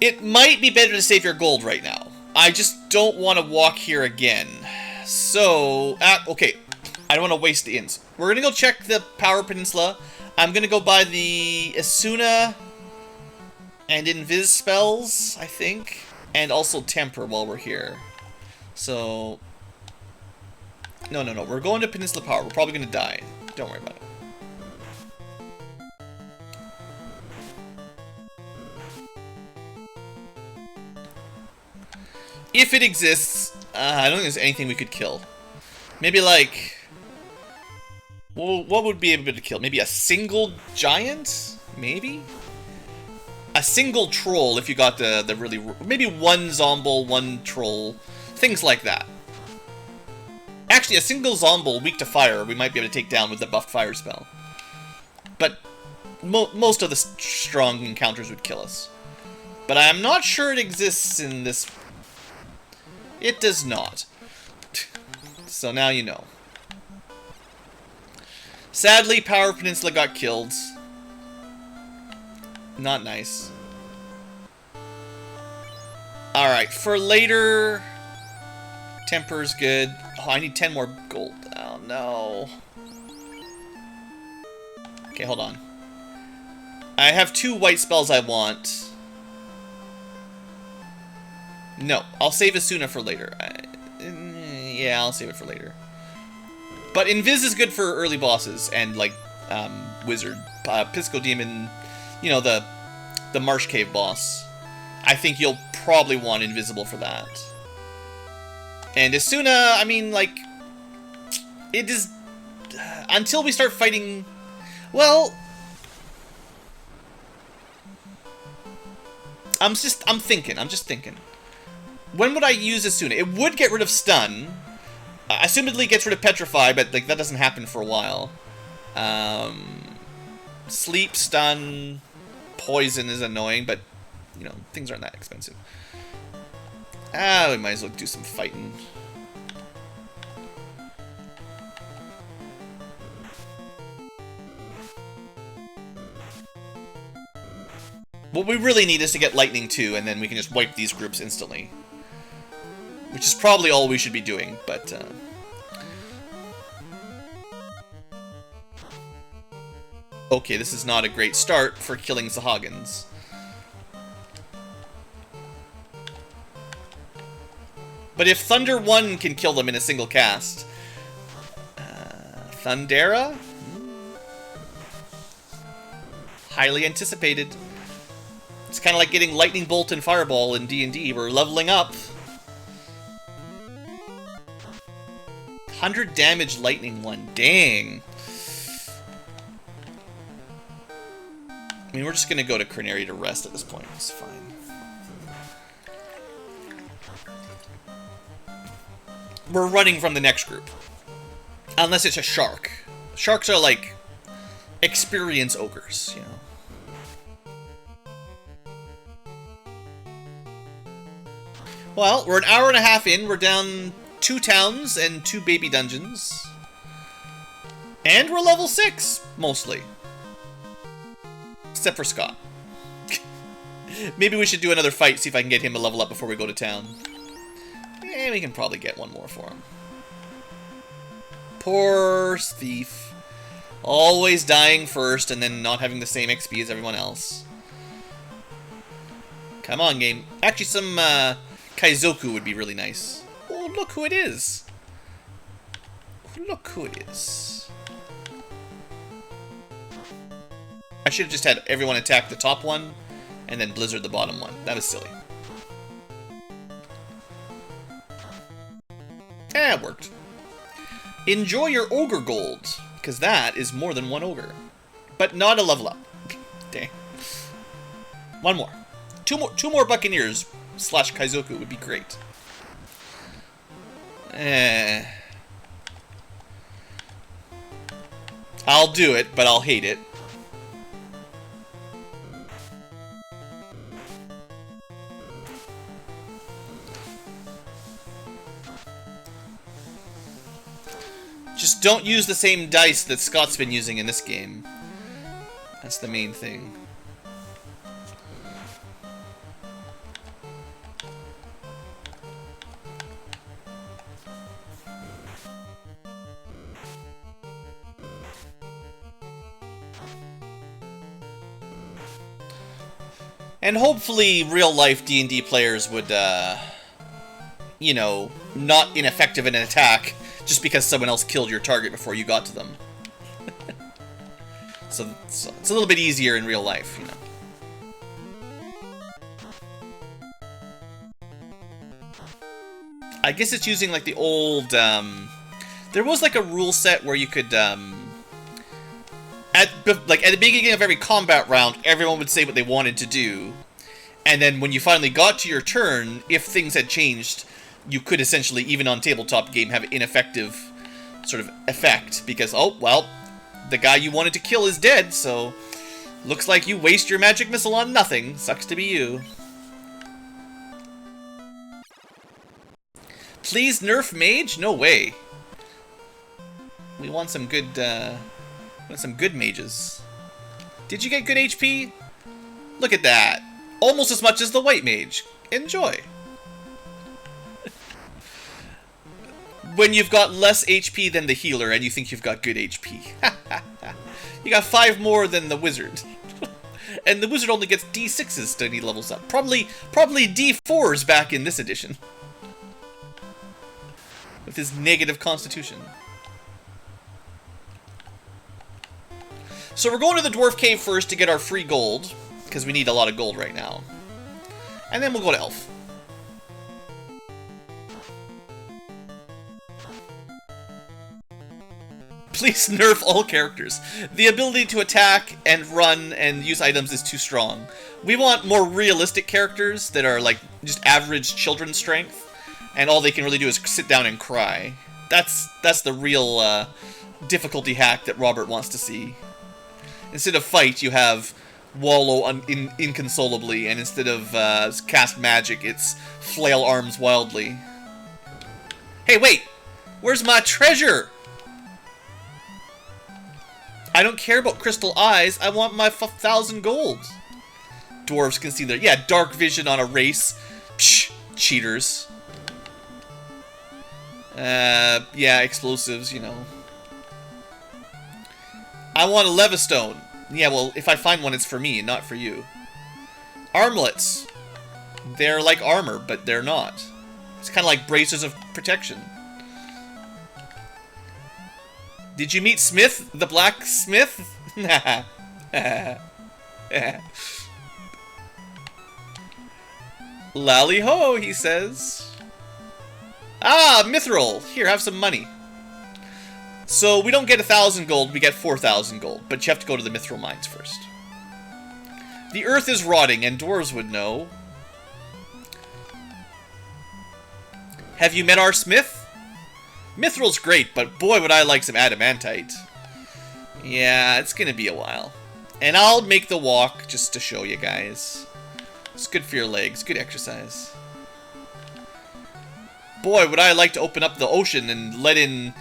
It might be better to save your gold right now. I just don't want to walk here again. So, okay. I don't want to waste the inns. We're going to go check the Power Peninsula. I'm going to go buy the Asuna and Invis spells, I think. And also Temper while we're here. So... No. We're going to Peninsula Power. We're probably going to die. Don't worry about it. If it exists, I don't think there's anything we could kill. Maybe like... Well, what would be able to kill? Maybe a single giant? Maybe? A single troll if you got the really... Maybe one Zomble, one troll. Things like that. Actually, a single Zomble weak to fire we might be able to take down with the buffed fire spell. But most of the strong encounters would kill us. But I'm not sure it exists in this... It does not. So now you know. Sadly, Power Peninsula got killed. Not nice. Alright, for later... Temper's good. Oh, I need 10 more gold. Oh, no. Okay, hold on. I have 2 white spells I want. No, I'll save Asuna for later. Yeah, I'll save it for later. But Invis is good for early bosses and, like, Wizard. Pisco Demon, you know, the Marsh Cave boss. I think you'll probably want Invisible for that. And Asuna, I mean, like, it is... Until we start fighting... Well... I'm just thinking. When would I use Asuna? It would get rid of Stun. Assumedly it gets rid of Petrify, but like that doesn't happen for a while. Sleep, Stun, Poison is annoying, but, you know, things aren't that expensive. We might as well do some fighting. What we really need is to get Lightning 2, and then we can just wipe these groups instantly. Which is probably all we should be doing, but... Okay, this is not a great start for killing Sahagins. But if Thunder 1 can kill them in a single cast... Thundera? Highly anticipated. It's kind of like getting Lightning Bolt and Fireball in D&D. We're leveling up. 100 damage Lightning 1. Dang. I mean, we're just going to go to Crenary to rest at this point. It's fine. We're running from the next group. Unless it's a shark. Sharks are like experience ogres, you know. Well, we're an hour and a half in. We're down 2 towns and 2 baby dungeons. And we're level 6, mostly. Except for Scott. Maybe we should do another fight, see if I can get him a level up before we go to town. And we can probably get one more for him. Poor thief. Always dying first and then not having the same XP as everyone else. Come on, game. Actually, some Kaizoku would be really nice. Oh, look who it is. Look who it is. I should have just had everyone attack the top one and then Blizzard the bottom one. That was silly. It worked. Enjoy your ogre gold, because that is more than 1 ogre. But not a level up. Dang. One more. Two more Buccaneers / Kaizoku would be great. I'll do it, but I'll hate it. Just don't use the same dice that Scott's been using in this game. That's the main thing. And hopefully real-life D&D players would, you know, not ineffective in an attack just because someone else killed your target before you got to them. So it's a little bit easier in real life, you know. I guess it's using, like, the old, there was, like, a rule set where you could, at the beginning of every combat round, everyone would say what they wanted to do. And then when you finally got to your turn, if things had changed, you could essentially, even on tabletop game, have ineffective sort of effect. Because, oh, well, the guy you wanted to kill is dead, so looks like you waste your magic missile on nothing. Sucks to be you. Please nerf mage? No way. We want some good, mages. Did you get good HP? Look at that. Almost as much as the white mage. Enjoy. When you've got less HP than the healer and you think you've got good HP. You got 5 more than the wizard. And the wizard only gets D6s when he levels up. Probably D4s back in this edition. With his negative constitution. So we're going to the dwarf cave first to get our free gold, because we need a lot of gold right now. And then we'll go to elf. Please nerf all characters. The ability to attack and run and use items is too strong. We want more realistic characters that are like just average children's strength, and all they can really do is sit down and cry. That's the real difficulty hack that Robert wants to see. Instead of fight, you have wallow inconsolably, and instead of cast magic, it's flail arms wildly. Hey, wait! Where's my treasure? I don't care about crystal eyes, I want my 1,000 gold. Dwarves can see their... Yeah, dark vision on a race. Psh, cheaters. Yeah, explosives, you know. I want a Levistone. Yeah, well, if I find one, it's for me, not for you. Armlets. They're like armor, but they're not. It's kind of like braces of protection. Did you meet Smith, the blacksmith? Lally ho, he says. Ah, mithril. Here, have some money. So we don't get 1,000 gold, we get 4,000 gold, but you have to go to the mithril mines first. The earth is rotting, and dwarves would know. Have you met our smith? Mithril's great, but boy would I like some adamantite. Yeah, it's gonna be a while. And I'll make the walk just to show you guys. It's good for your legs, good exercise. Boy, would I like to open up the ocean and let in,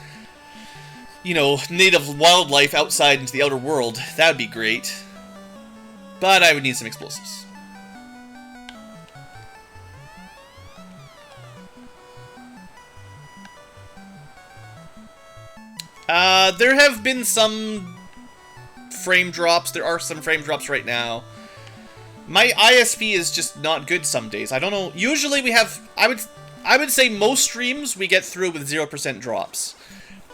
you know, native wildlife outside into the outer world. That would be great. But I would need some explosives. There have been some frame drops. There are some frame drops right now. My ISP is just not good some days. I don't know. Usually we have... I would say most streams we get through with 0% drops.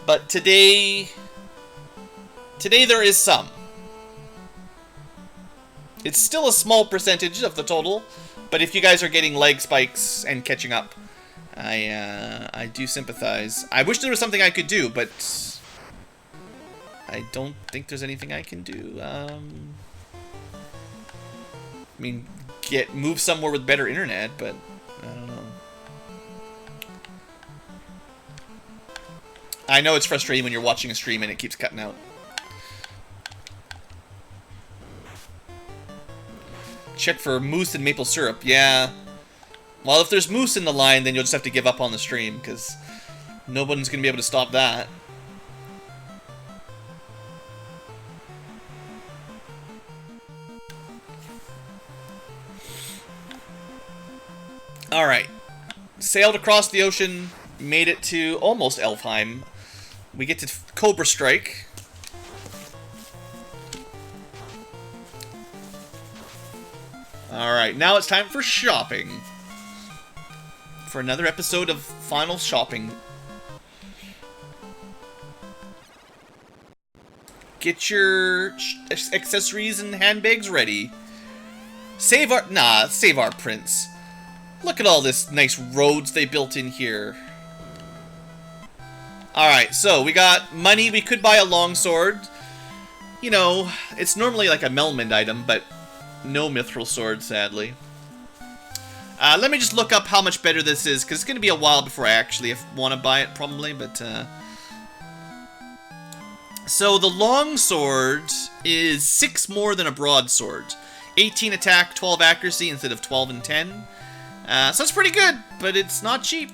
But today there is some. It's still a small percentage of the total, but if you guys are getting leg spikes and catching up, I do sympathize. I wish there was something I could do, but I don't think there's anything I can do. I mean, move somewhere with better internet, but I don't know. I know it's frustrating when you're watching a stream and it keeps cutting out. Check for moose and maple syrup. Yeah. Well, if there's moose in the line, then you'll just have to give up on the stream, because nobody's going to be able to stop that. Alright. Sailed across the ocean, made it to almost Elfheim. We get to Cobra Strike. Alright, now it's time for shopping. For another episode of Final Shopping. Get your accessories and handbags ready. Save our prince. Look at all this nice roads they built in here. Alright, so we got money. We could buy a longsword. You know, it's normally like a Melmond item, but no mithril sword, sadly. Let me just look up how much better this is, because it's going to be a while before I actually want to buy it, probably, but... So the longsword is 6 more than a broadsword. 18 attack, 12 accuracy instead of 12 and 10. So that's pretty good, but it's not cheap.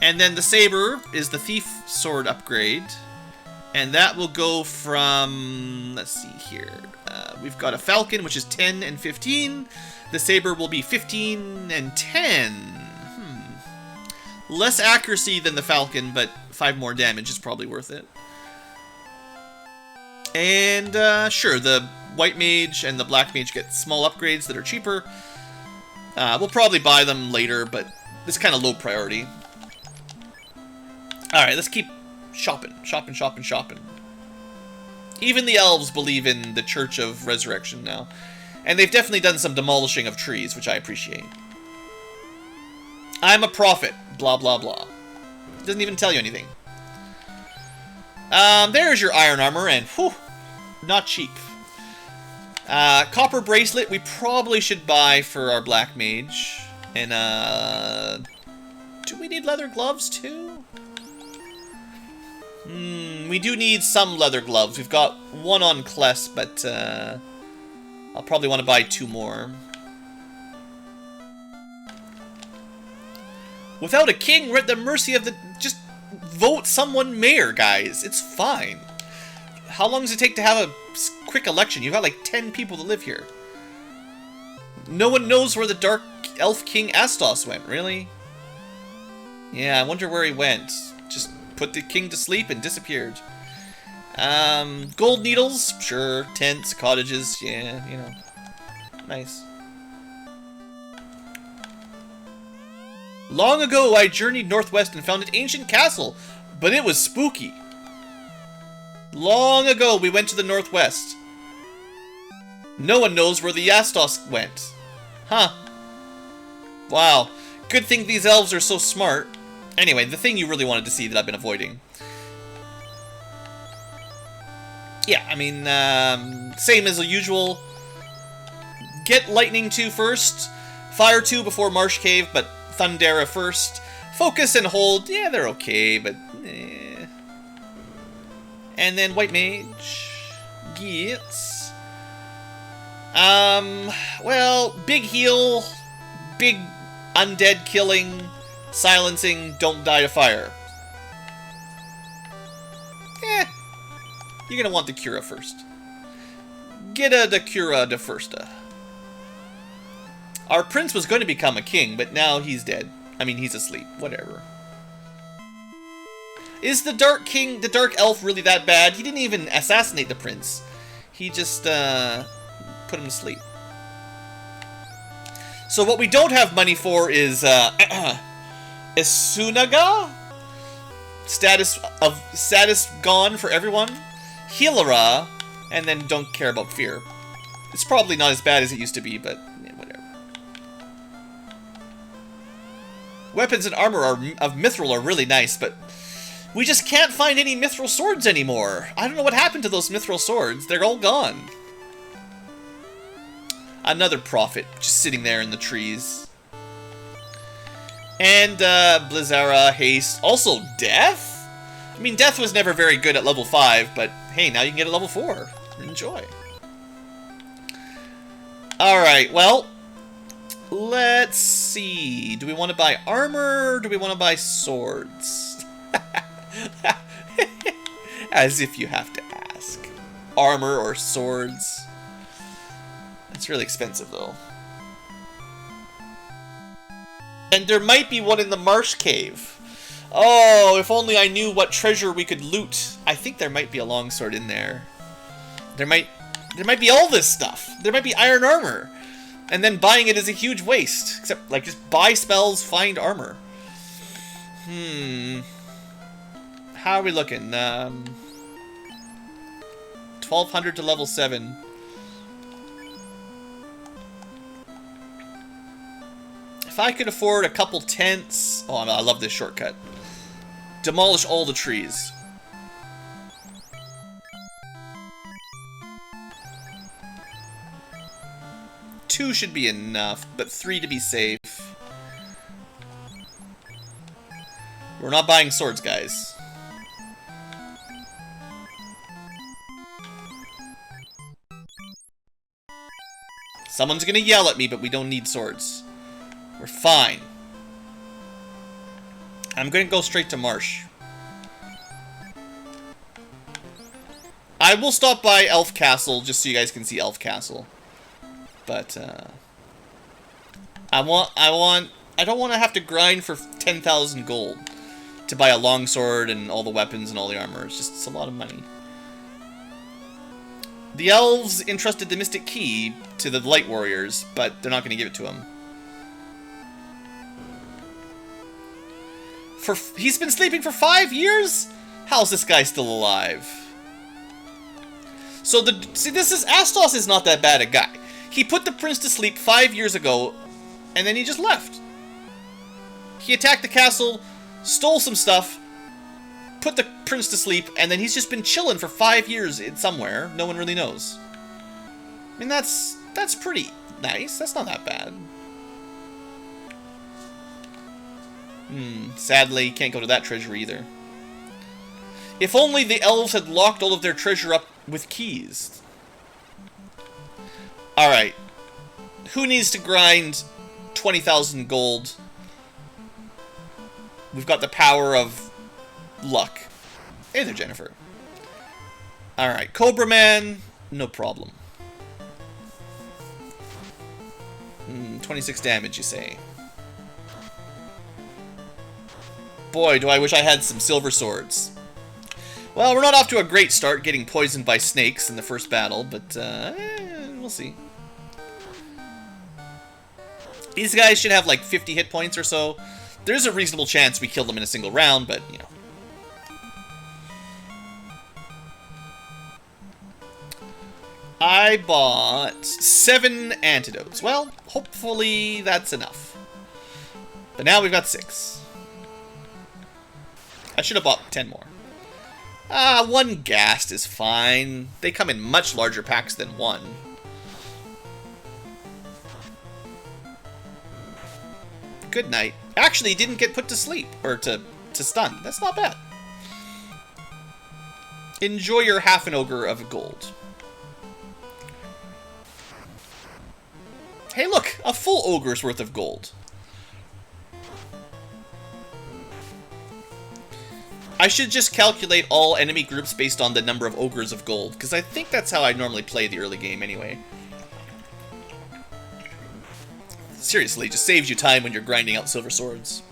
And then the saber is the thief sword upgrade. And that will go from... Let's see here. We've got a falcon, which is 10 and 15. The saber will be 15 and 10. Less accuracy than the falcon, but 5 more damage is probably worth it. And, sure, the white mage and the black mage get small upgrades that are cheaper. We'll probably buy them later, but it's kind of low priority. Alright, let's keep shopping. Shopping. Even the elves believe in the Church of Resurrection now. And they've definitely done some demolishing of trees, which I appreciate. I'm a prophet. Blah, blah, blah. It doesn't even tell you anything. There's your iron armor, and whew, not cheap. Copper bracelet we probably should buy for our black mage. And, do we need leather gloves, too? We do need some leather gloves. We've got 1 on Kless, but, I'll probably want to buy 2 more. Without a king, we're at the mercy of the... Just vote someone mayor, guys. It's fine. How long does it take to have a quick election? You've got like 10 people that live here. No one knows where the Dark Elf King Astos went, really? Yeah, I wonder where he went. Just put the king to sleep and disappeared. Gold needles? Sure. Tents, cottages, yeah, you know. Nice. Long ago, I journeyed northwest and found an ancient castle, but it was spooky. Long ago, we went to the northwest. No one knows where the Astos went. Huh. Wow. Good thing these elves are so smart. Anyway, the thing you really wanted to see that I've been avoiding. Yeah, I mean, same as usual. Get Lightning 2 first. Fire 2 before Marsh Cave, but Thundera first. Focus and Hold, yeah, they're okay, but eh. And then White Mage gets... well, big heal, big undead killing, silencing, don't die to fire. Eh, you're gonna want the Cura first. Get the Cura de Firsta. Our prince was going to become a king, but now he's dead. I mean, he's asleep. Whatever. Is the Dark King, the Dark Elf, really that bad? He didn't even assassinate the prince. He just, put him to sleep. So what we don't have money for is, Isunaga? Status gone for everyone. Healara, and then don't care about fear. It's probably not as bad as it used to be, but yeah, whatever. Weapons and armor of Mithril are really nice, but we just can't find any Mithril swords anymore. I don't know what happened to those Mithril swords. They're all gone. Another prophet just sitting there in the trees. And Blizzara, Haste. Also Death? I mean, Death was never very good at level 5, but hey, now you can get a level 4. Enjoy. Alright, well, let's see. Do we want to buy armor, or do we want to buy swords? As if you have to ask. Armor or swords? It's really expensive, though. And there might be one in the Marsh cave. Oh, if only I knew what treasure we could loot. I think there might be a longsword in there. There might be all this stuff. There might be iron armor. And then buying it is a huge waste. Except, like, just buy spells, find armor. How are we looking? 1200 to level 7. If I could afford a couple tents... Oh, I love this shortcut. Demolish all the trees. Two should be enough, but 3 to be safe. We're not buying swords, guys. Someone's gonna yell at me, but we don't need swords. We're fine. I'm gonna go straight to Marsh. I will stop by Elf Castle just so you guys can see Elf Castle. But I don't want to have to grind for 10,000 gold to buy a longsword and all the weapons and all the armor. It's a lot of money. The elves entrusted the Mystic Key to the Light Warriors, but they're not going to give it to him. He's been sleeping for 5 years? How's this guy still alive? So Astos is not that bad a guy. He put the prince to sleep 5 years ago, and then he just left. He attacked the castle, stole some stuff, put the prince to sleep, and then he's just been chilling for 5 years somewhere. No one really knows. I mean, that's pretty nice. That's not that bad. Sadly, can't go to that treasure either. If only the elves had locked all of their treasure up with keys. Alright. Who needs to grind 20,000 gold? We've got the power of luck. Hey there, Jennifer. Alright, Cobra Man, no problem. 26 damage, you say? Boy, do I wish I had some silver swords. Well, we're not off to a great start getting poisoned by snakes in the first battle, but we'll see. These guys should have like 50 hit points or so. There's a reasonable chance we kill them in a single round, but, you know. I bought 7 antidotes. Well, hopefully that's enough. But now we've got 6. I should have bought 10 more. 1 ghast is fine. They come in much larger packs than 1. Good night. Actually, he didn't get put to sleep. Or to stun. That's not bad. Enjoy your half an ogre of gold. Hey look! A full ogre's worth of gold. I should just calculate all enemy groups based on the number of ogres of gold, because I think that's how I normally play the early game anyway. Seriously, just saves you time when you're grinding out silver swords.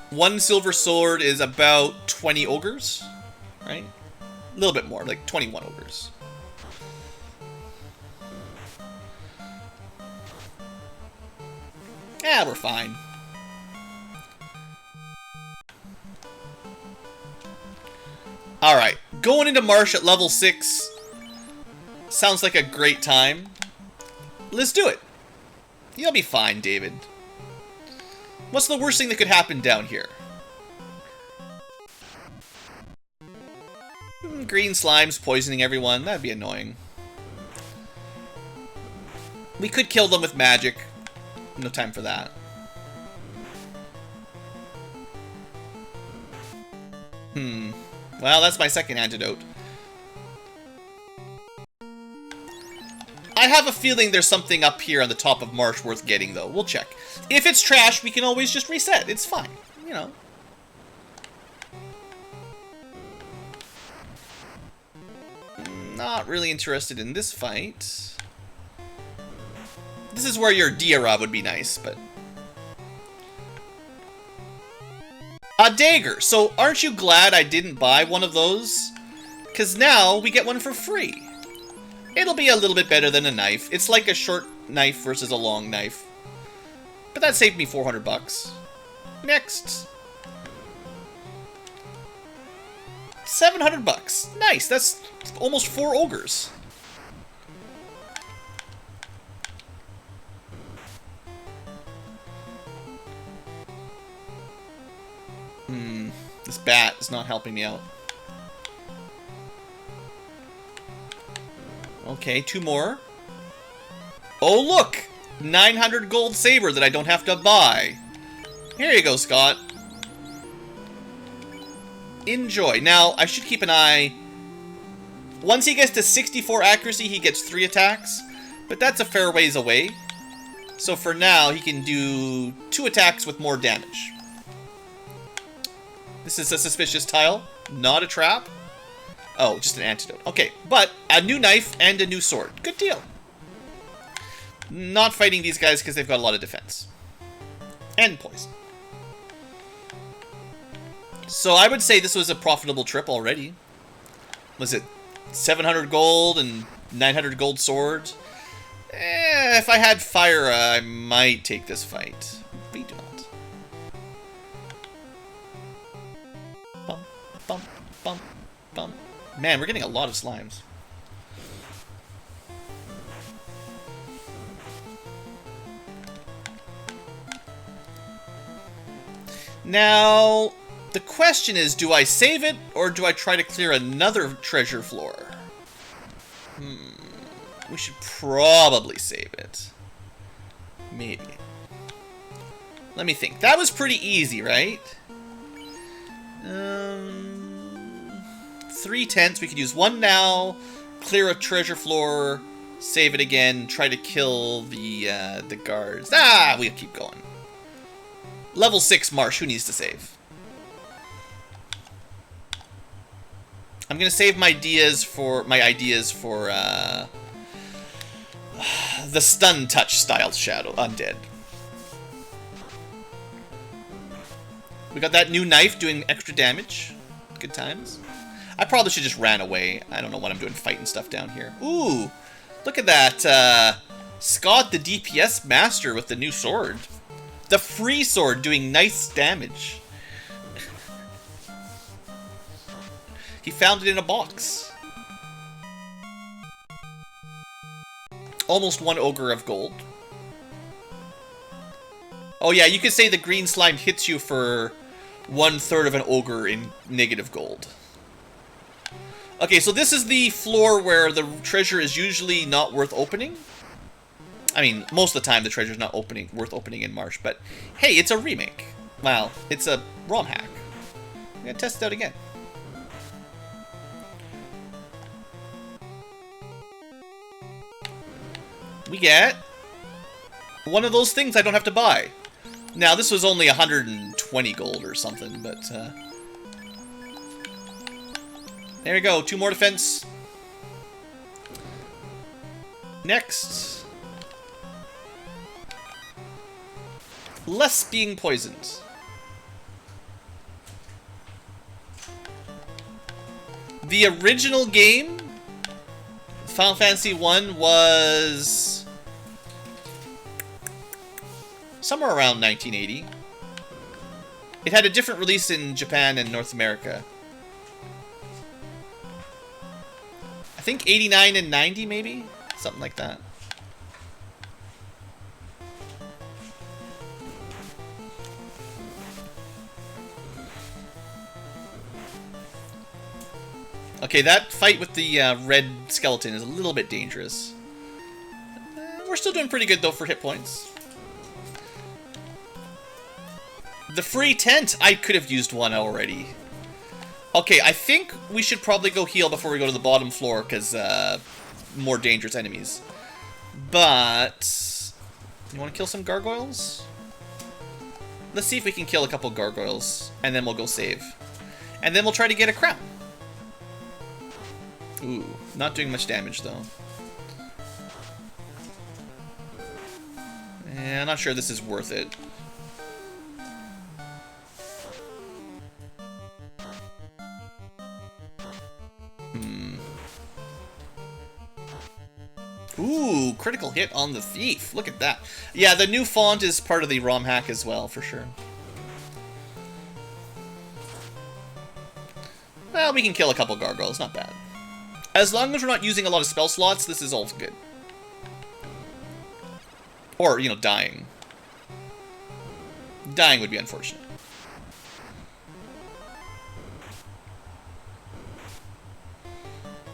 1 silver sword is about 20 ogres, right? A little bit more, like 21 ogres. Yeah, we're fine. Alright, going into Marsh at level 6 sounds like a great time. Let's do it. You'll be fine, David. What's the worst thing that could happen down here? Green slimes poisoning everyone. That'd be annoying. We could kill them with magic. No time for that. Well, that's my second antidote. I have a feeling there's something up here on the top of Marsh worth getting, though. We'll check. If it's trash, we can always just reset. It's fine. You know. Not really interested in this fight. This is where your Dia-Rod would be nice, but... A dagger! So, aren't you glad I didn't buy one of those? Because now we get one for free. It'll be a little bit better than a knife. It's like a short knife versus a long knife. But that saved me 400 bucks. Next. 700 bucks. Nice, that's almost 4 ogres. This bat is not helping me out. Okay, 2 more. Oh, look! 900 gold saber that I don't have to buy. Here you go, Scott. Enjoy. Now, I should keep an eye. Once he gets to 64 accuracy, he gets 3 attacks. But that's a fair ways away. So for now, he can do 2 attacks with more damage. This is a suspicious tile, not a trap. Oh, just an antidote. Okay, but a new knife and a new sword. Good deal. Not fighting these guys because they've got a lot of defense. And poison. So I would say this was a profitable trip already. Was it 700 gold and 900 gold swords? If I had fire, I might take this fight. We do not. Bum, bum, bum, bum. Man, we're getting a lot of slimes. Now, the question is, do I save it, or do I try to clear another treasure floor? We should probably save it. Maybe. Let me think. That was pretty easy, right? 3 tents. We could use 1 now, clear a treasure floor, save it again, try to kill the guards. Ah, we'll keep going. Level 6 Marsh. Who needs to save? I'm gonna save my ideas for the stun touch style shadow undead. We got that new knife doing extra damage. Good times. I probably should just ran away. I don't know what I'm doing fighting stuff down here. Ooh, look at that. Scott, the DPS master with the new sword. The free sword doing nice damage. He found it in a box. Almost 1 ogre of gold. Oh yeah, you could say the green slime hits you for 1/3 of an ogre in negative gold. Okay, so this is the floor where the treasure is usually not worth opening. I mean, most of the time the treasure's not worth opening in Marsh, but hey, it's a remake. Well, it's a Romhack. I'm gonna test it out again. We get one of those things I don't have to buy. Now, this was only 120 gold or something, but there you go. 2 more defense. Next. Less being poisoned. The original game, Final Fantasy 1, was somewhere around 1980. It had a different release in Japan and North America. I think 89 and 90, maybe? Something like that. Okay, that fight with the red skeleton is a little bit dangerous. We're still doing pretty good, though, for hit points. The free tent! I could have used 1 already. Okay, I think we should probably go heal before we go to the bottom floor, because more dangerous enemies. But you want to kill some gargoyles? Let's see if we can kill a couple gargoyles, and then we'll go save. And then we'll try to get a crown. Ooh, not doing much damage, though. I'm not sure this is worth it. Ooh, critical hit on the thief. Look at that. Yeah, the new font is part of the Romhack as well, for sure. Well, we can kill a couple gargoyles, not bad. As long as we're not using a lot of spell slots, this is all good. Or, you know, dying. Dying would be unfortunate.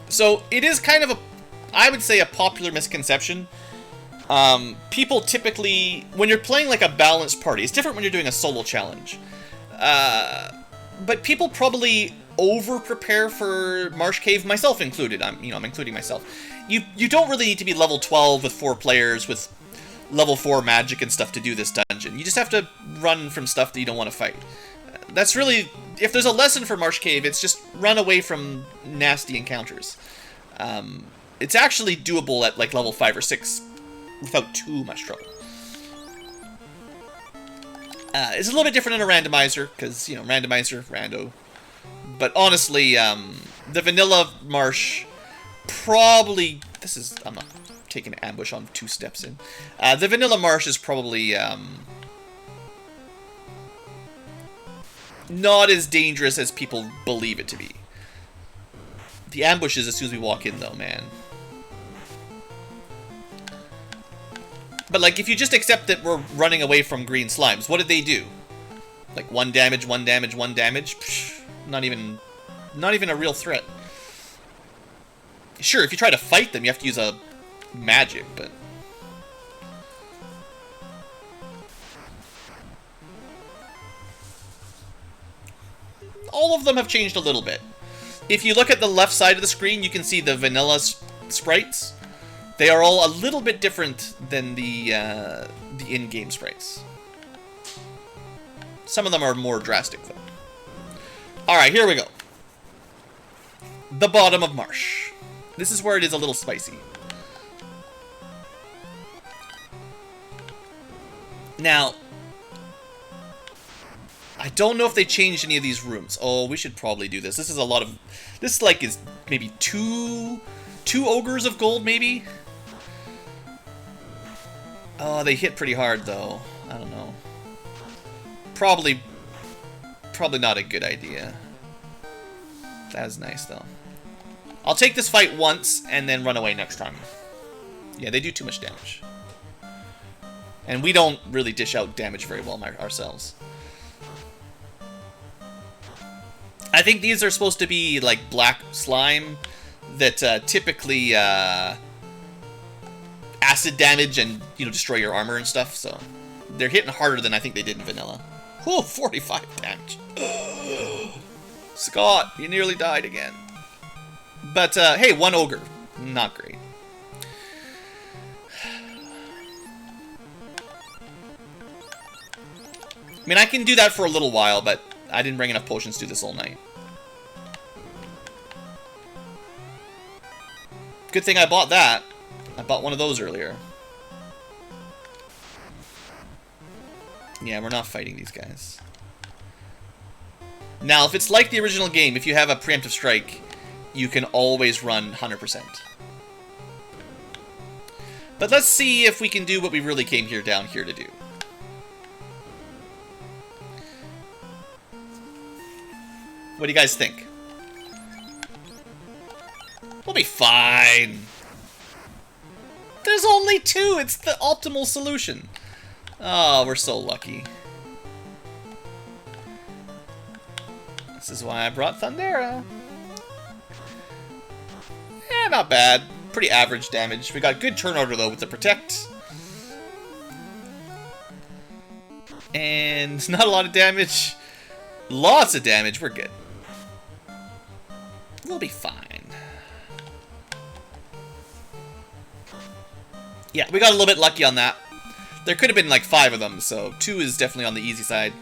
So, it is kind of a, I would say, a popular misconception. People typically, when you're playing like a balanced party, it's different when you're doing a solo challenge. But people probably over-prepare for Marsh Cave, myself included. I'm including myself. You don't really need to be level 12 with 4 players with level 4 magic and stuff to do this dungeon. You just have to run from stuff that you don't want to fight. That's really, if there's a lesson for Marsh Cave, it's just run away from nasty encounters. It's actually doable at like level 5 or 6 without too much trouble. It's a little bit different in a randomizer, because, you know, randomizer, rando. But honestly, the vanilla Marsh probably, I'm not taking an ambush on 2 steps in. The vanilla Marsh is probably not as dangerous as people believe it to be. The ambushes as soon as we walk in, though, man. But, like, if you just accept that we're running away from green slimes, what did they do? Like, 1 damage, 1 damage, 1 damage? Psh, not even a real threat. Sure, if you try to fight them, you have to use a magic, but... all of them have changed a little bit. If you look at the left side of the screen, you can see the vanilla sprites. They are all a little bit different than the in-game sprites. Some of them are more drastic, though. Alright, here we go. The bottom of Marsh. This is where it is a little spicy. Now, I don't know if they changed any of these rooms. Oh, we should probably do this. This is a lot of... this, like, is maybe two ogres of gold, maybe? Oh, they hit pretty hard, though. I don't know. Probably not a good idea. That's nice, though. I'll take this fight once, and then run away next time. Yeah, they do too much damage. And we don't really dish out damage very well ourselves. I think these are supposed to be, like, black slime that typically acid damage and, you know, destroy your armor and stuff, so they're hitting harder than I think they did in vanilla. Whew, 45 damage. Scott, you nearly died again. But, hey, 1 ogre. Not great. I mean, I can do that for a little while, but I didn't bring enough potions to do this all night. Good thing I bought that. I bought one of those earlier. Yeah, we're not fighting these guys. Now, if it's like the original game, if you have a preemptive strike, you can always run 100%. But let's see if we can do what we really came down here to do. What do you guys think? We'll be fine. There's only 2. It's the optimal solution. Oh, we're so lucky. This is why I brought Thundera. Eh, not bad. Pretty average damage. We got good turn order, though, with the Protect. And not a lot of damage. Lots of damage. We're good. We'll be fine. Yeah, we got a little bit lucky on that. There could have been like 5 of them, so 2 is definitely on the easy side.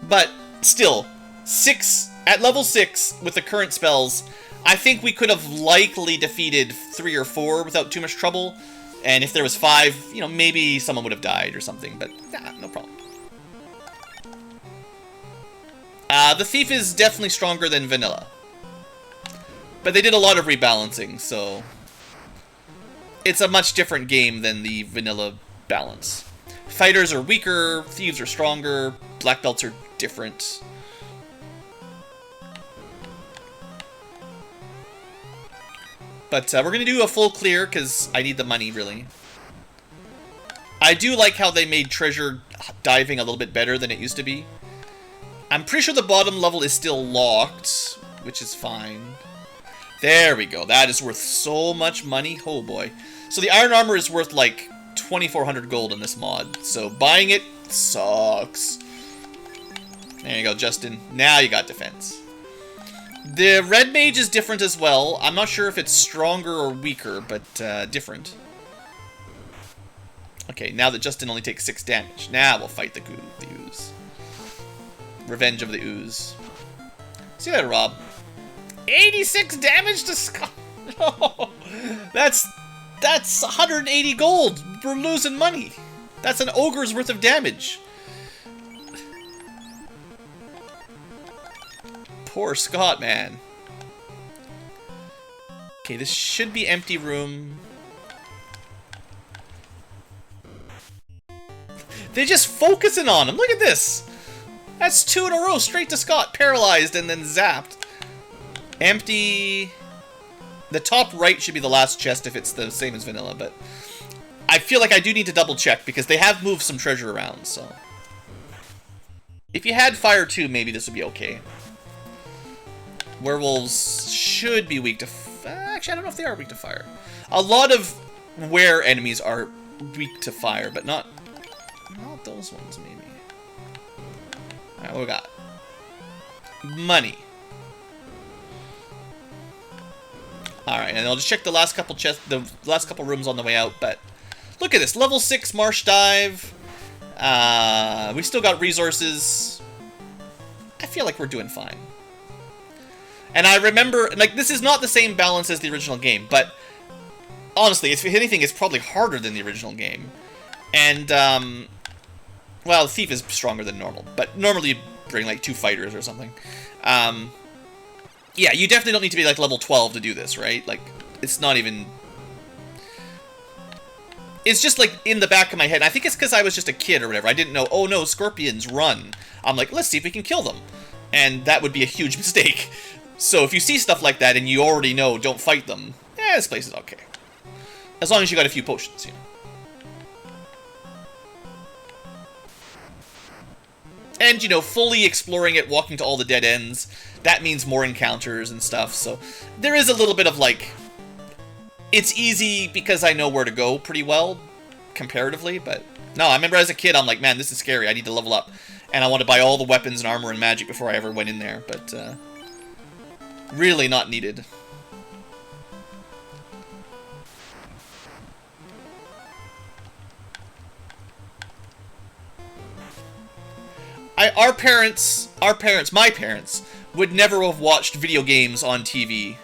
But still, 6 at level 6 with the current spells, I think we could have likely defeated 3 or 4 without too much trouble. And if there was 5, you know, maybe someone would have died or something, but nah, no problem. The Thief is definitely stronger than Vanilla. But they did a lot of rebalancing, so... It's a much different game than the Vanilla balance. Fighters are weaker, Thieves are stronger, Black Belts are different. But we're going to do a full clear, because I need the money, really. I do like how they made treasure diving a little bit better than it used to be. I'm pretty sure the bottom level is still locked, which is fine. There we go. That is worth so much money. Oh, boy. So the iron armor is worth, like, 2,400 gold in this mod. So buying it sucks. There you go, Justin. Now you got defense. The red mage is different as well. I'm not sure if it's stronger or weaker, but different. Okay, now that Justin only takes 6 damage. Now we'll fight the ooze. Revenge of the ooze. See that, Rob? 86 damage to Scott. No, that's 180 gold. We're losing money. That's an ogre's worth of damage. Poor Scott, man. Okay, this should be empty room. They're just focusing on him. Look at this. That's 2 in a row, straight to Scott. Paralyzed and then zapped. Empty. The top right should be the last chest if it's the same as Vanilla, but I feel like I do need to double check because they have moved some treasure around, so. If you had fire too, maybe this would be okay. Werewolves should be weak to... Actually, I don't know if they are weak to fire. A lot of were enemies are weak to fire, but not those ones, maybe. Alright, what we got? Money. Alright, and I'll just check the last couple rooms on the way out, but... Look at this, level 6 Marsh dive. We still got resources. I feel like we're doing fine. And I remember, like, this is not the same balance as the original game, but honestly, if anything, it's probably harder than the original game. And, well, the Thief is stronger than normal, but normally you bring, like, 2 fighters or something. Yeah, you definitely don't need to be, like, level 12 to do this, right? Like, it's not even... It's just, like, in the back of my head. I think it's because I was just a kid or whatever. I didn't know, oh, no, scorpions run. I'm like, let's see if we can kill them. And that would be a huge mistake. So if you see stuff like that and you already know, don't fight them, this place is okay. As long as you got a few potions, you know. And, you know, fully exploring it, walking to all the dead ends, that means more encounters and stuff, so there is a little bit of, like... It's easy because I know where to go pretty well, comparatively, but... No, I remember as a kid, I'm like, man, this is scary, I need to level up. And I want to buy all the weapons and armor and magic before I ever went in there, but, really not needed. My parents, would never have watched video games on TV.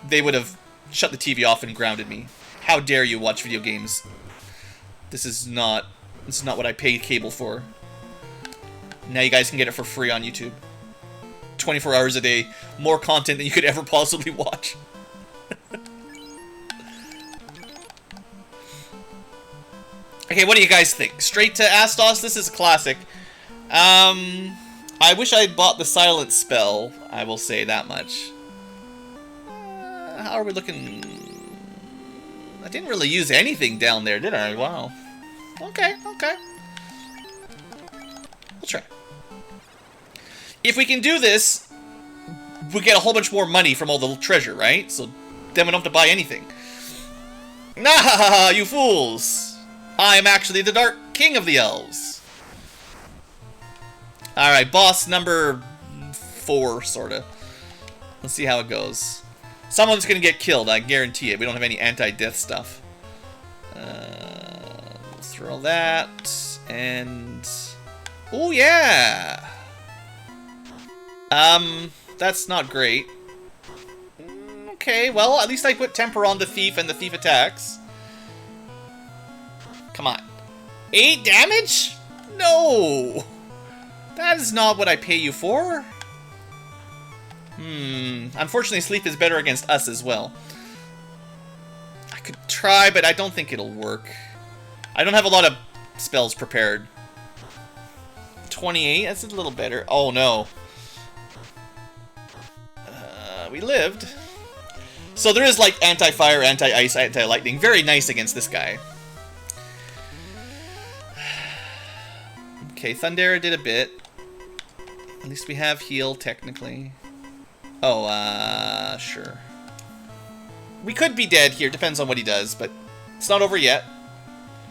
They would have shut the TV off and grounded me. How dare you watch video games? This is not what I paid cable for. Now you guys can get it for free on YouTube. 24 hours a day, more content than you could ever possibly watch. Okay, what do you guys think? Straight to Astos? This is a classic. I wish I had bought the silent spell, I will say that much. How are we looking? I didn't really use anything down there, did I? Wow. Okay. We'll try. If we can do this, we get a whole bunch more money from all the treasure, right? So then we don't have to buy anything. Nah, you fools! I am actually the Dark King of the Elves. Alright, boss number 4, sorta. Let's see how it goes. Someone's gonna get killed, I guarantee it. We don't have any anti-death stuff. We'll throw that, and... Oh, yeah! That's not great. Okay, well, at least I put temper on the thief and the thief attacks. Come on. 8 damage? No! That is not what I pay you for. Unfortunately, sleep is better against us as well. I could try, but I don't think it'll work. I don't have a lot of spells prepared. 28, that's a little better. Oh no. We lived. So there is like anti-fire, anti-ice, anti-lightning. Very nice against this guy. Okay, Thundera did a bit. At least we have heal, technically. Oh, sure. We could be dead here, depends on what he does, but it's not over yet.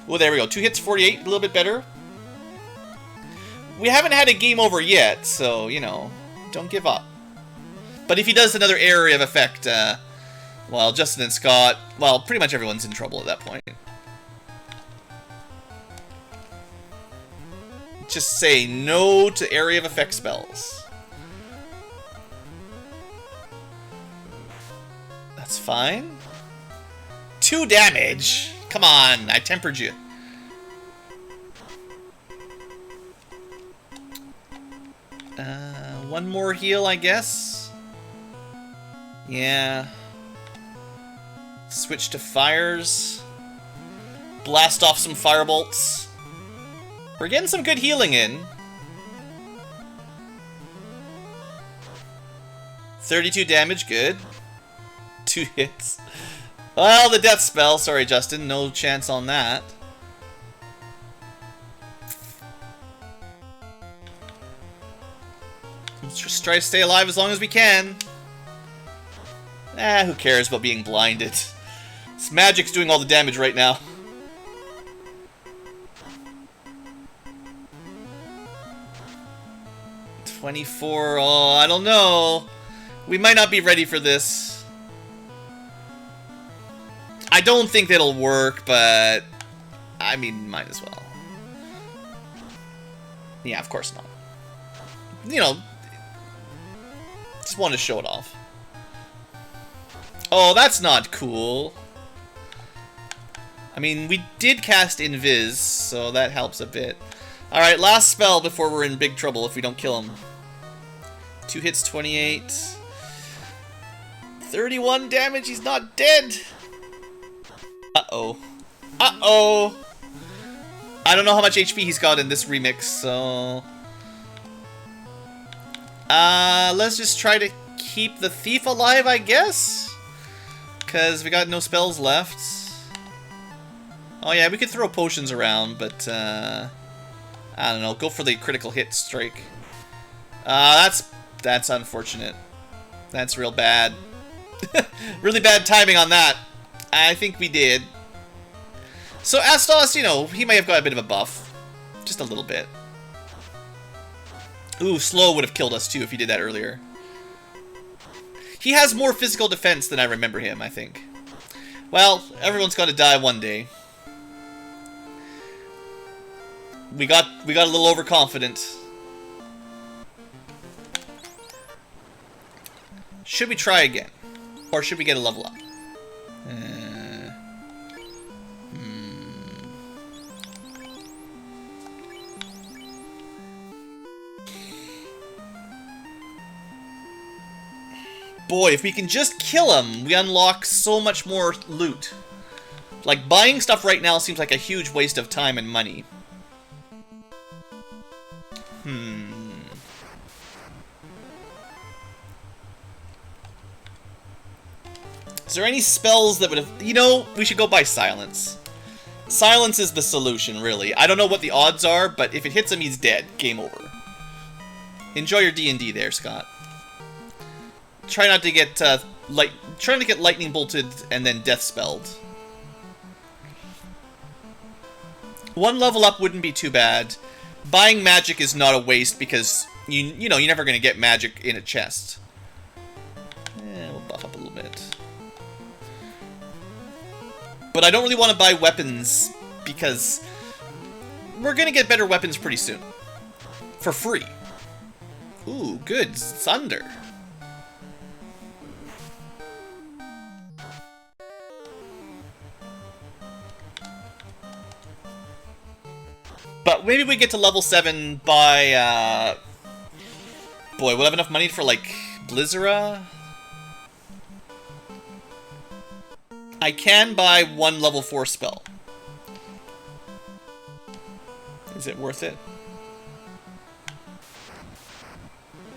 Oh, there we go. 2 hits, 48, a little bit better. We haven't had a game over yet, so, you know, don't give up. But if he does another area of effect, well, Justin and Scott, well, pretty much everyone's in trouble at that point. Just say no to area of effect spells. That's fine. 2 damage? Come on, I tempered you. One more heal, I guess. Yeah. Switch to fires. Blast off some firebolts. We're getting some good healing in. 32 damage, good. 2 hits. Well, the death spell. Sorry, Justin. No chance on that. Let's just try to stay alive as long as we can. Who cares about being blinded? This magic's doing all the damage right now. $24. Oh, I don't know. We might not be ready for this. I don't think that'll work, but I mean, might as well. Yeah, of course not. You know, just want to show it off. Oh, that's not cool. I mean, we did cast Invis, so that helps a bit. Alright, last spell before we're in big trouble if we don't kill him. 2 hits, 28. 31 damage, he's not dead! Uh-oh. Uh-oh! I don't know how much HP he's got in this remix, so... let's just try to keep the thief alive, I guess? Because we got no spells left. Oh yeah, we could throw potions around, but, I don't know, go for the critical hit strike. That's unfortunate. That's real bad. Really bad timing on that. I think we did. So Astos, you know, he may have got a bit of a buff. Just a little bit. Ooh, slow would have killed us too if he did that earlier. He has more physical defense than I remember him, I think. Well, everyone's got to die one day. We got a little overconfident. Should we try again? Or should we get a level up? Boy, if we can just kill him, we unlock so much more loot. Like, buying stuff right now seems like a huge waste of time and money. Is there any spells that would have... You know, we should go by Silence. Silence is the solution, really. I don't know what the odds are, but if it hits him, he's dead. Game over. Enjoy your D&D there, Scott. Try not to get, trying to get lightning bolted and then death spelled. 1 level up wouldn't be too bad. Buying magic is not a waste because, you know, you're never going to get magic in a chest. We'll buff up a little bit. But I don't really want to buy weapons because we're going to get better weapons pretty soon. For free. Ooh, good. Thunder. But maybe we get to level 7 by, boy, we'll have enough money for, like, Blizzara? I can buy one level 4 spell. Is it worth it?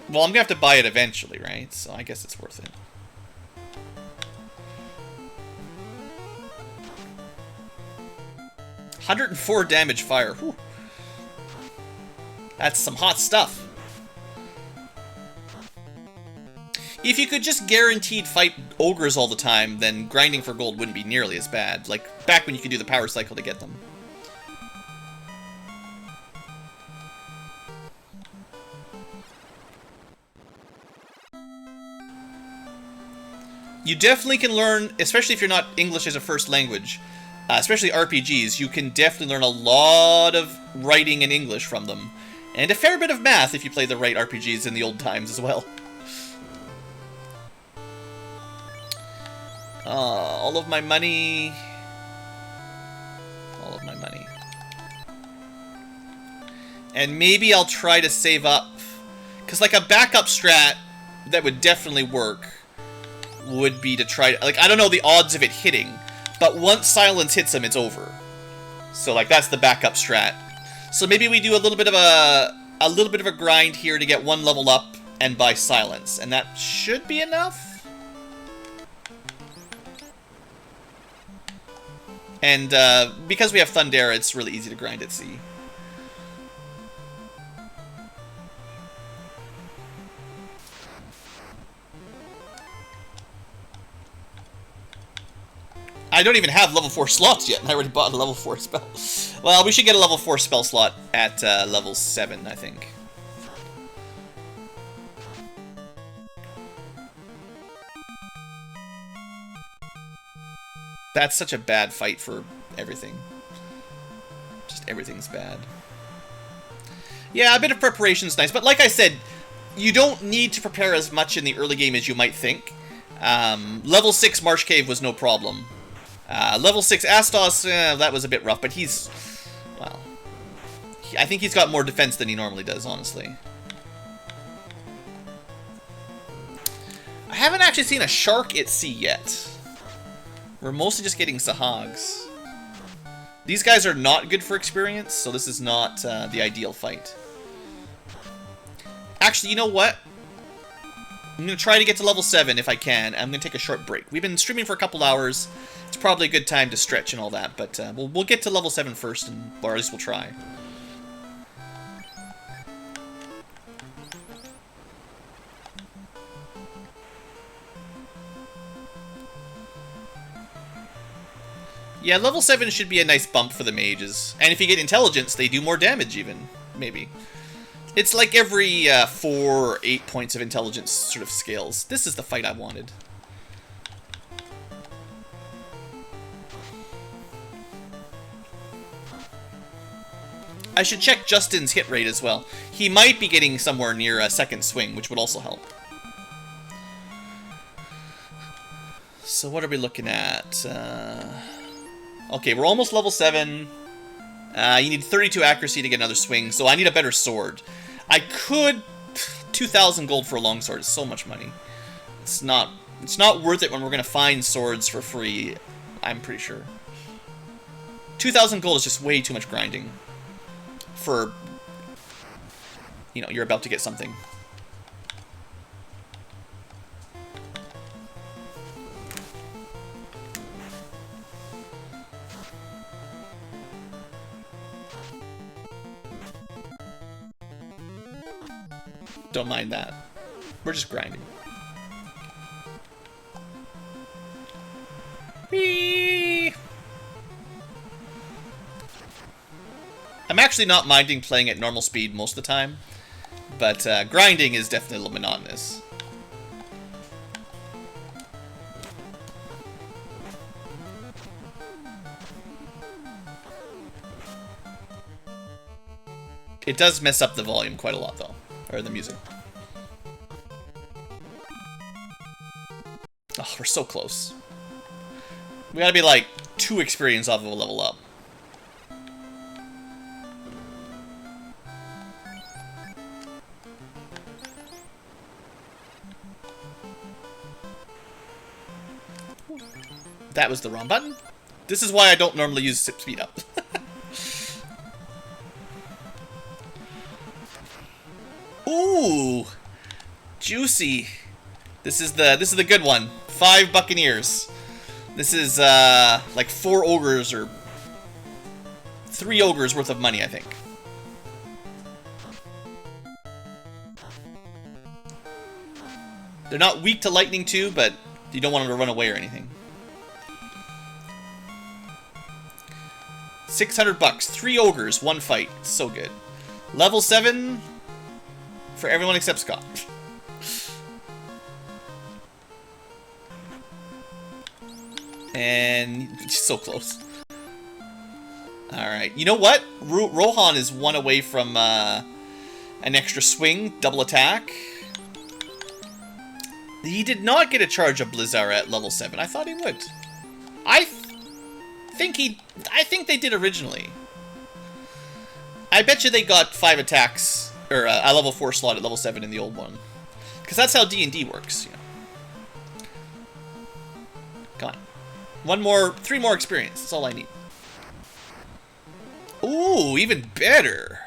Well, I'm gonna have to buy it eventually, right? So I guess it's worth it. $104 damage fire. Whew. That's some hot stuff. If you could just guaranteed fight ogres all the time, then grinding for gold wouldn't be nearly as bad. Like, back when you could do the power cycle to get them. You definitely can learn, especially if you're not English as a first language, especially RPGs, you can definitely learn a lot of writing in English from them. And a fair bit of math if you play the right RPGs in the old times as well. All of my money. All of my money. And maybe I'll try to save up. Because, like, a backup strat that would definitely work would be to try... Like, I don't know the odds of it hitting, but once silence hits him, it's over. So, like, that's the backup strat. So maybe we do a little bit of a grind here to get one level up and buy silence. And that should be enough. And because we have Thundera, it's really easy to grind at sea. I don't even have level 4 slots yet, and I already bought a level 4 spell. Well, we should get a level 4 spell slot at level 7, I think. That's such a bad fight for everything. Just everything's bad. Yeah, a bit of preparation is nice, but like I said, you don't need to prepare as much in the early game as you might think. Level 6 Marsh Cave was no problem. Level 6 Astos, that was a bit rough, but he's... Well... I think he's got more defense than he normally does, honestly. I haven't actually seen a shark at sea yet. We're mostly just getting Sahags. These guys are not good for experience, so this is not the ideal fight. Actually, you know what? I'm going to try to get to level 7 if I can. I'm going to take a short break. We've been streaming for a couple hours. It's probably a good time to stretch and all that, but we'll get to level 7 first, or at least we'll try. Yeah, level 7 should be a nice bump for the mages. And if you get intelligence, they do more damage even, maybe. It's like every 4 or 8 points of intelligence sort of scales. This is the fight I wanted. I should check Justin's hit rate as well. He might be getting somewhere near a second swing, which would also help. So what are we looking at? Okay, we're almost level 7. You need 32 accuracy to get another swing, so I need a better sword. I could... 2,000 gold for a longsword is so much money. It's not worth it when we're going to find swords for free, I'm pretty sure. 2,000 gold is just way too much grinding. For... You know, you're about to get something. Don't mind that. We're just grinding. Whee! I'm actually not minding playing at normal speed most of the time, but grinding is definitely a little monotonous. It does mess up the volume quite a lot, though. Or the music. Oh, we're so close. We gotta be like 2 experience off of a level up. That was the wrong button. This is why I don't normally use speed up. Ooh, juicy. This is the good one. 5 Buccaneers. This is like 4 ogres or 3 ogres worth of money, I think. They're not weak to lightning too, but you don't want them to run away or anything. 600 bucks, 3 ogres, 1 fight. So good. Level 7 for everyone except Scott. And so close. Alright, you know what? Rohan is 1 away from an extra swing, double attack. He did not get a charge of Blizzard at level 7. I thought he would. I think they did originally. I bet you they got 5 attacks, or a level 4 slot at level 7 in the old one. Because that's how D&D works, you know. Come on. 3 more experience. That's all I need. Ooh, even better.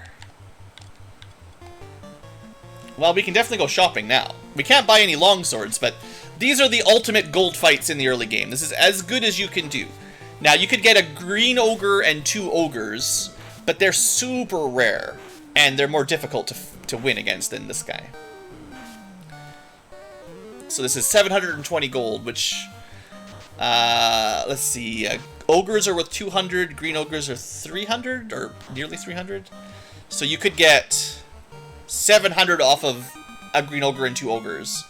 Well, we can definitely go shopping now. We can't buy any longswords, but these are the ultimate gold fights in the early game. This is as good as you can do. Now, you could get a green ogre and 2 ogres, but they're super rare, and they're more difficult to win against than this guy. So this is 720 gold, which, let's see, ogres are worth 200, green ogres are 300, or nearly 300. So you could get 700 off of a green ogre and 2 ogres,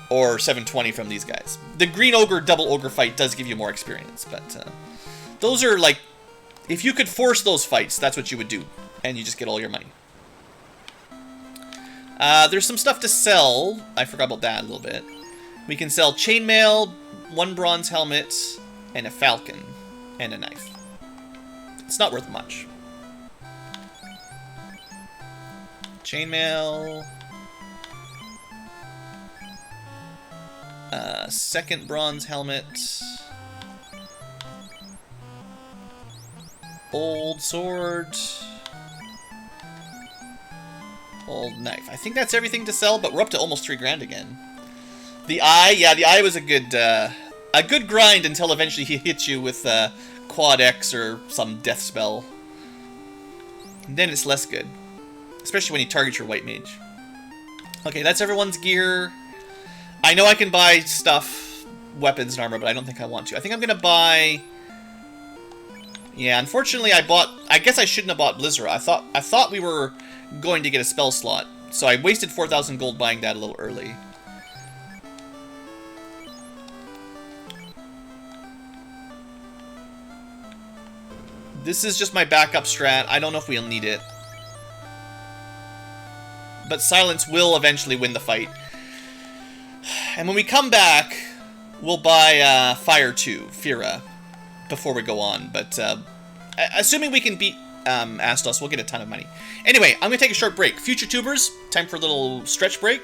or 720 from these guys. The green ogre double ogre fight does give you more experience, but those are like, if you could force those fights, that's what you would do, and you just get all your money. There's some stuff to sell. I forgot about that a little bit. We can sell chainmail, 1 bronze helmet, and a falcon, and a knife. It's not worth much. Chainmail. Second bronze helmet. Old sword. Old knife. I think that's everything to sell, but we're up to almost 3 grand again. The eye, yeah, the eye was a good grind until eventually he hits you with Quad X or some death spell. And then it's less good. Especially when he targets your white mage. Okay, that's everyone's gear. I know I can buy stuff, weapons and armor, but I don't think I want to. I think I'm gonna buy... Yeah, unfortunately I guess I shouldn't have bought Blizzard. I thought we were going to get a spell slot, so I wasted 4,000 gold buying that a little early. This is just my backup strat. I don't know if we'll need it. But Silence will eventually win the fight. And when we come back, we'll buy Fire 2, Fira, before we go on. But assuming we can beat Astos, we'll get a ton of money. Anyway, I'm going to take a short break. Future tubers, time for a little stretch break.